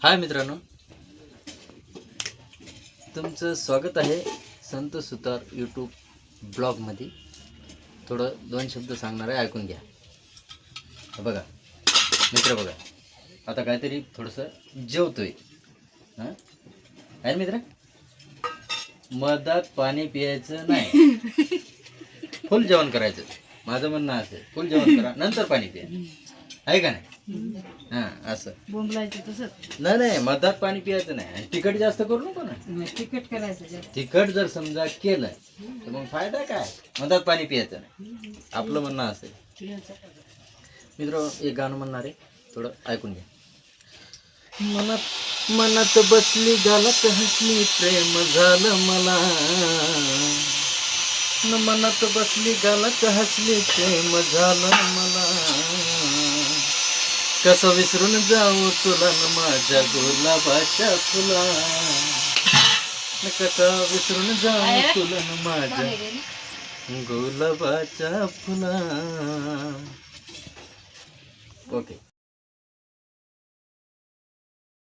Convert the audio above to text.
हाय मित्रांनो, तुमचं स्वागत आहे संत सुतार यूट्यूब ब्लॉगमध्ये. थोडं 2 शब्द सांगणार आहे, ऐकून घ्या. बघा मित्र, बघा आता काहीतरी थोडंसं जेवतोय. हां आहे मित्र, मधात पाणी पियायचं नाही, फुल जेवण करायचं. माझं म्हणणं असं, फुल जेवण करा नंतर पाणी पिया, आहे का नाही? हां असं बोंबलायचं तसंच नाही, मधात पाणी पियायचं नाही. आणि तिखट जास्त करू नको ना. तिखट करायचं. तिखट जर समजा केलं तर मग फायदा काय? मधात पाणी पियायचं नाही, आपलं म्हणणं असेल. मित्र, एक गाणं म्हणणार आहे, थोडं ऐकून घ्या. मनात बसली गालात हसली, प्रेम झालं मला. मनात बसली गालात हसली, प्रेम झालं मला. कसं विसरून जाऊ तुला न माझ्या गुलाबाच्या फुला. कसं विसरून जाऊ तुला न माझ्या गुलाबाच्या फुला. ओके.